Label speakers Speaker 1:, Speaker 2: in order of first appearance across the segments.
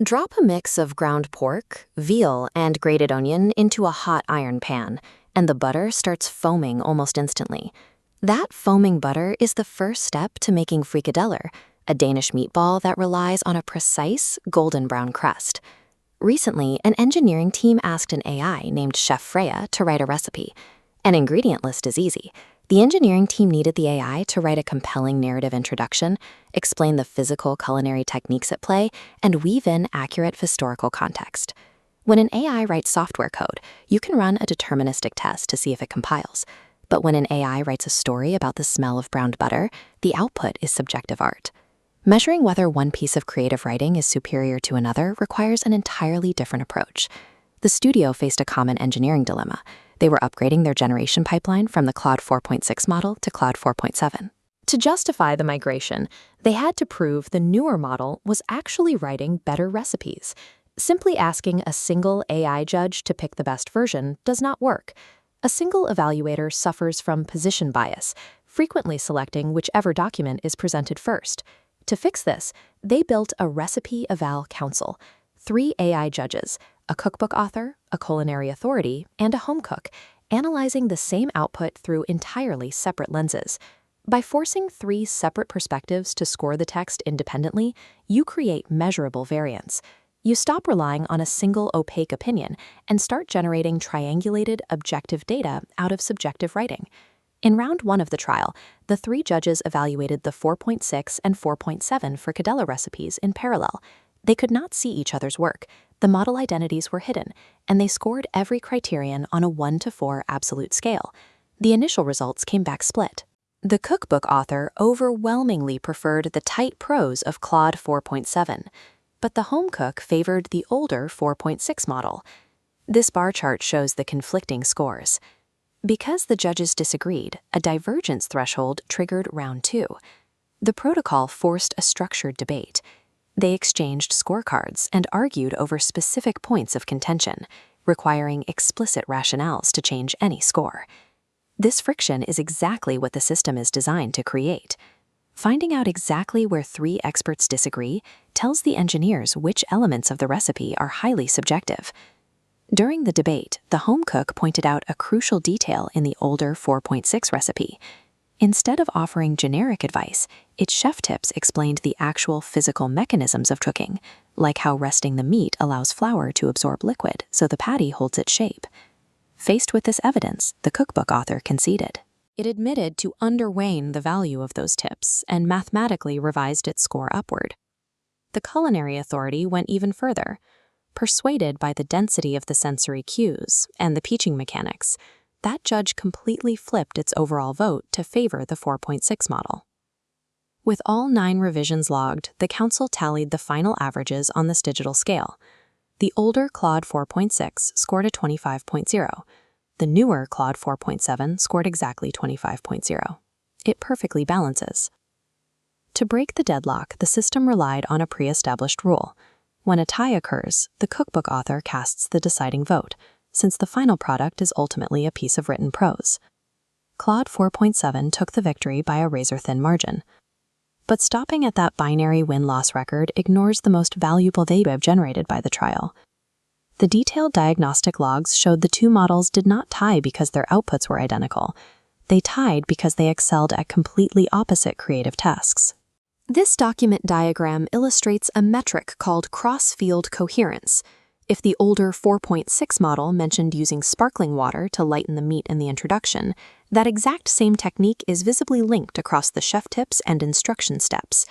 Speaker 1: Drop a mix of ground pork, veal, and grated onion into a hot iron pan, and the butter starts foaming almost instantly. That foaming butter is the first step to making frikadeller, a Danish meatball that relies on a precise golden brown crust. Recently, an engineering team asked an AI named Chef Freya to write a recipe. An ingredient list is easy. The engineering team needed the AI to write a compelling narrative introduction, explain the physical culinary techniques at play, and weave in accurate historical context. When an AI writes software code, you can run a deterministic test to see if it compiles. But when an AI writes a story about the smell of browned butter, the output is subjective art. Measuring whether one piece of creative writing is superior to another requires an entirely different approach. The studio faced a common engineering dilemma. They were upgrading their generation pipeline from the Claude 4.6 model to Claude 4.7. To justify the migration, they had to prove the newer model was actually writing better recipes. Simply asking a single AI judge to pick the best version does not work. A single evaluator suffers from position bias, frequently selecting whichever document is presented first. To fix this, they built a recipe eval council, 3 AI judges, a cookbook author, a culinary authority, and a home cook, analyzing the same output through entirely separate lenses. By forcing 3 separate perspectives to score the text independently, you create measurable variance. You stop relying on a single opaque opinion and start generating triangulated, objective data out of subjective writing. In round 1 of the trial, the 3 judges evaluated the 4.6 and 4.7 Frikadeller recipes in parallel. They could not see each other's work. The model identities were hidden, and they scored every criterion on a 1 to 4 absolute scale. The initial results came back split. The cookbook author overwhelmingly preferred the tight prose of Claude 4.7, but the home cook favored the older 4.6 model. This bar chart shows the conflicting scores. Because the judges disagreed, a divergence threshold triggered round 2. The protocol forced a structured debate. They exchanged scorecards and argued over specific points of contention, requiring explicit rationales to change any score. This friction is exactly what the system is designed to create. Finding out exactly where 3 experts disagree tells the engineers which elements of the recipe are highly subjective. During the debate, the home cook pointed out a crucial detail in the older 4.6 recipe. Instead of offering generic advice, its chef tips explained the actual physical mechanisms of cooking, like how resting the meat allows flour to absorb liquid so the patty holds its shape. Faced with this evidence, the cookbook author conceded. It admitted to underweighing the value of those tips and mathematically revised its score upward. The culinary authority went even further. Persuaded by the density of the sensory cues and the peaching mechanics, that judge completely flipped its overall vote to favor the 4.6 model. With all 9 revisions logged, the council tallied the final averages on this digital scale. The older Claude 4.6 scored a 25.0. The newer Claude 4.7 scored exactly 25.0. It perfectly balances. To break the deadlock, the system relied on a pre-established rule. When a tie occurs, the cookbook author casts the deciding vote, since the final product is ultimately a piece of written prose. Claude 4.7 took the victory by a razor-thin margin. But stopping at that binary win-loss record ignores the most valuable data generated by the trial. The detailed diagnostic logs showed the 2 models did not tie because their outputs were identical. They tied because they excelled at completely opposite creative tasks. This document diagram illustrates a metric called cross-field coherence. If the older 4.6 model mentioned using sparkling water to lighten the meat in the introduction, that exact same technique is visibly linked across the chef tips and instruction steps.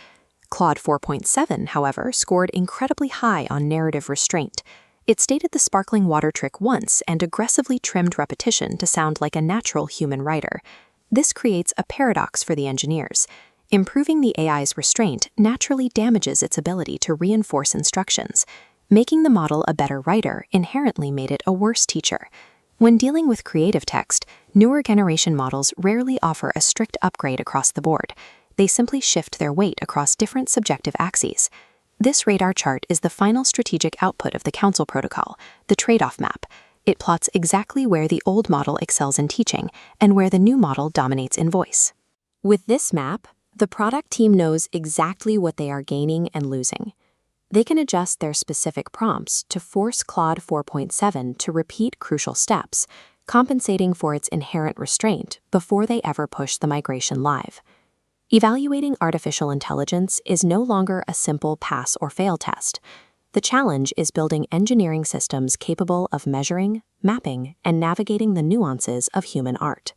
Speaker 1: Claude 4.7, however, scored incredibly high on narrative restraint. It stated the sparkling water trick once and aggressively trimmed repetition to sound like a natural human writer. This creates a paradox for the engineers. Improving the AI's restraint naturally damages its ability to reinforce instructions. Making the model a better writer inherently made it a worse teacher. When dealing with creative text, newer generation models rarely offer a strict upgrade across the board. They simply shift their weight across different subjective axes. This radar chart is the final strategic output of the council protocol, the trade-off map. It plots exactly where the old model excels in teaching and where the new model dominates in voice. With this map, the product team knows exactly what they are gaining and losing. They can adjust their specific prompts to force Claude 4.7 to repeat crucial steps, compensating for its inherent restraint before they ever push the migration live. Evaluating artificial intelligence is no longer a simple pass or fail test. The challenge is building engineering systems capable of measuring, mapping, and navigating the nuances of human art.